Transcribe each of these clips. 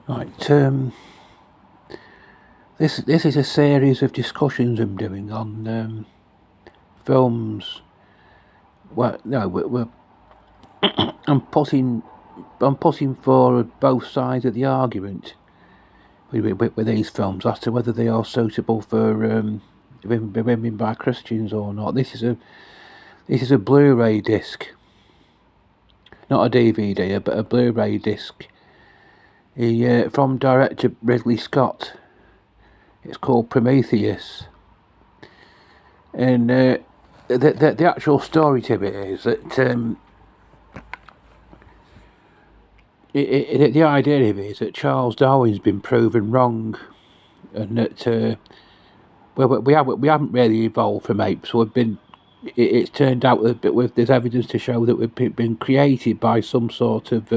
Right, this is a series of discussions I'm doing on films. Well, no, I'm putting forward both sides of the argument with these films as to whether they are suitable for women by Christians or not. This is a Blu-ray disc, not a DVD, but a Blu-ray disc. From director Ridley Scott. It's called Prometheus, and the actual story to it is that the idea of it is that Charles Darwin's been proven wrong, and that we haven't really evolved from apes. So it's turned out that there's evidence to show that we've been created by some sort of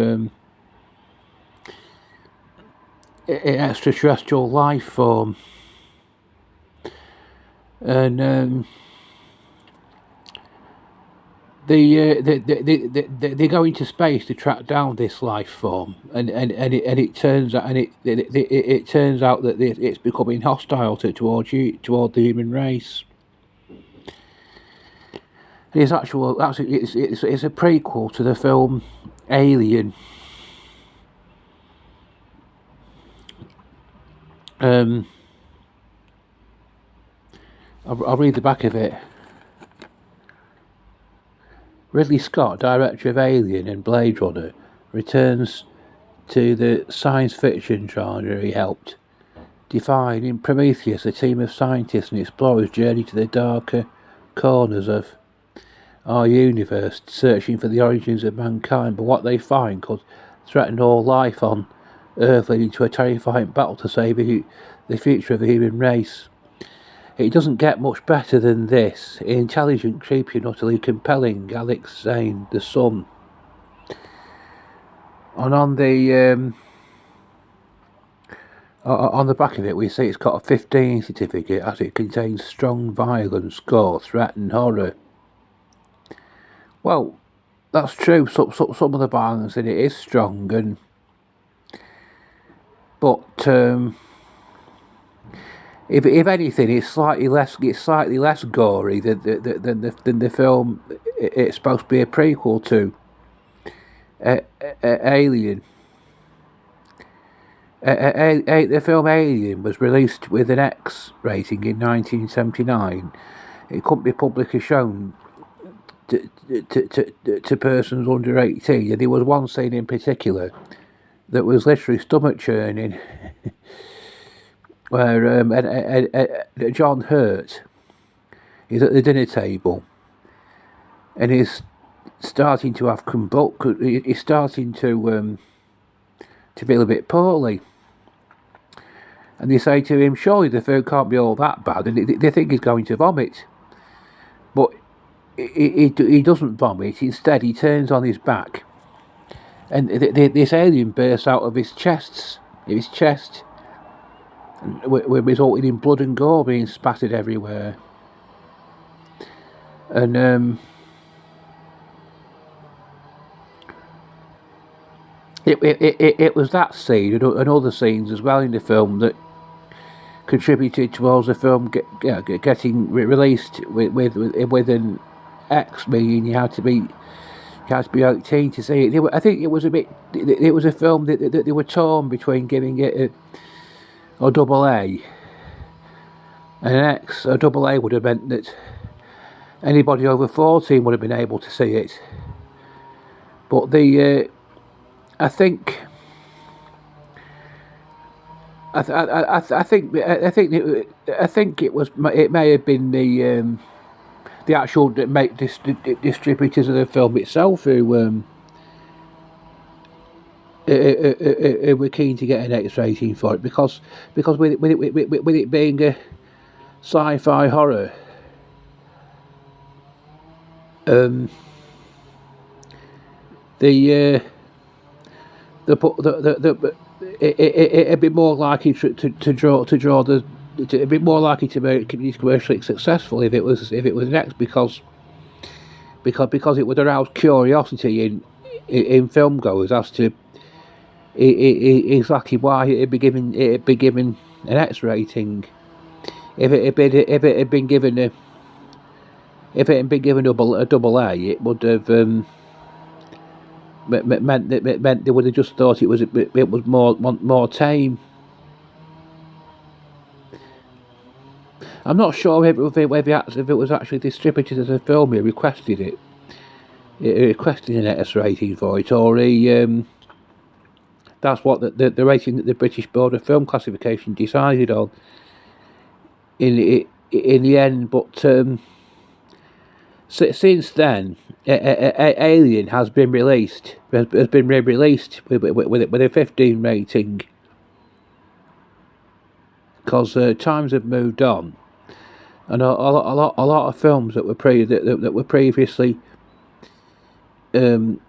extraterrestrial life form, and they go into space to track down this life form, and it turns out it turns out that it's becoming hostile toward the human race. And it's a prequel to the film Alien. I'll read the back of it. Ridley Scott, director of Alien and Blade Runner, returns to the science fiction genre he helped define. In Prometheus, a team of scientists and explorers journey to the darker corners of our universe, searching for the origins of mankind, but what they find could threaten all life on Earth, leading to a terrifying battle to save the future of the human race. It doesn't get much better than this. Intelligent, creepy, and utterly compelling. Alex Zane, The Sun. And on the back of it, we see it's got a 15 certificate as it contains strong violence, gore, threat, and horror. Well, that's true. Some of the violence in it is strong, but if anything, it's slightly less gory than the film it's supposed to be a prequel to, Alien. The film Alien was released with an X rating in 1979. It couldn't be publicly shown to persons under 18. And there was one scene in particular that was literally stomach churning. Where John Hurt is at the dinner table, and he's starting to have he's starting to feel a bit poorly, and they say to him, "Surely the food can't be all that bad," and they think he's going to vomit, but he doesn't vomit. Instead, he turns on his back, and this alien bursts out of his chest, resulting in blood and gore being spattered everywhere. And it was that scene and other scenes as well in the film that contributed towards the film getting released with an X, meaning you had to be 18 to see it. I think it was a film that they were torn between giving it or double A. An X or double A would have meant that anybody over 14 would have been able to see it. But I think it may have been the actual distributors of the film itself who we're keen to get an X rating for it because with it being a sci-fi horror, it'd be more likely to draw it'd be more likely to be commercially successful if it was an X because it would arouse curiosity in film goers as to exactly why it'd be given an X rating. If it had been given a double A, it would have meant they would have just thought it was more tame. I'm not sure if it was actually distributed as a film. He requested it. He requested an X rating for it, or that's what the rating that the British Board of Film Classification decided on in the end. But since then, Alien has been released. Has been re-released with a 15 rating, because times have moved on, and a lot of films that were previously given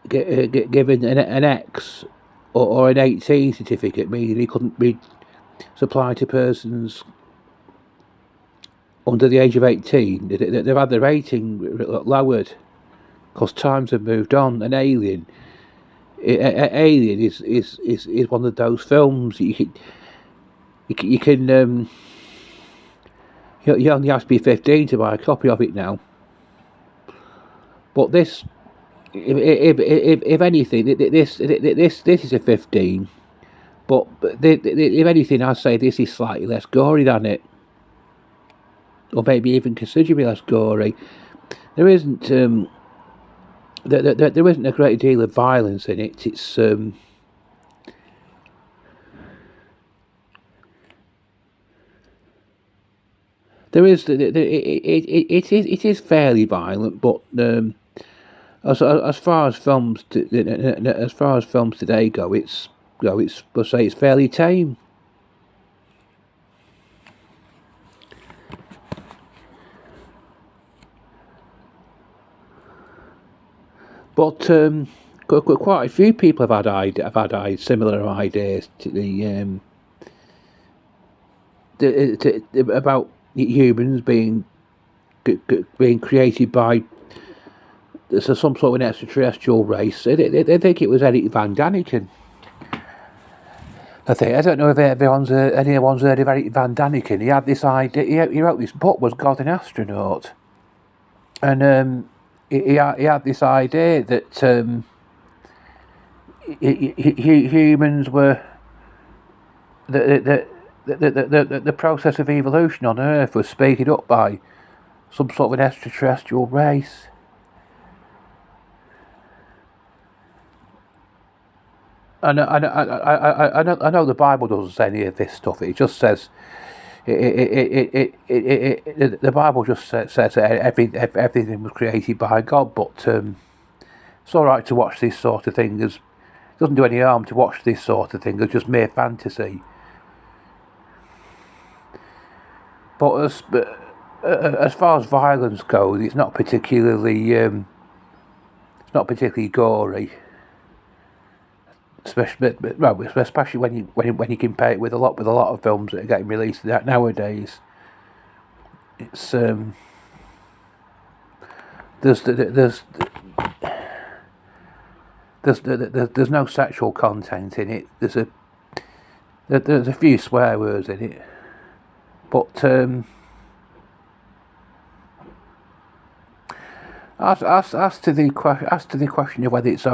an X or an 18 certificate, meaning they couldn't be supplied to persons under the age of 18. They've had the rating lowered because times have moved on. And Alien is one of those films you only have to be 15 to buy a copy of it now. But this, if anything, this is a 15. But if anything, I'd say this is slightly less gory than it, or maybe even considerably less gory. There isn't there isn't a great deal of violence in it. It's there is it is fairly violent, but as far as films today go, it's we'll say it's fairly tame. But quite a few people have had similar ideas to about humans being created by some sort of an extraterrestrial race. They think it was Eric Van Daniken. I don't know if anyone's heard of Eric Van Daniken. He had this idea. He wrote this book, Was God an Astronaut? And he had this idea that humans were the process of evolution on Earth was speeded up by some sort of an extraterrestrial race. I know the Bible doesn't say any of this stuff. It just says the Bible just says that everything was created by God. But it's all right to watch this sort of thing. It doesn't do any harm to watch this sort of thing. It's just mere fantasy. But as far as violence goes, it's not particularly gory. Especially when you compare it with a lot of films that are getting released nowadays. It's there's no sexual content in it. There's a few swear words in it, but as to the question of whether it's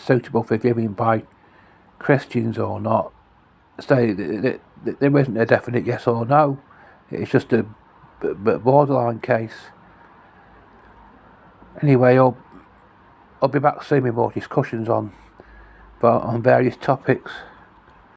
suitable for viewing by Christians or not, say there isn't a definite yes or no. It's just a borderline case. Anyway, I'll be back soon with more discussions on various topics.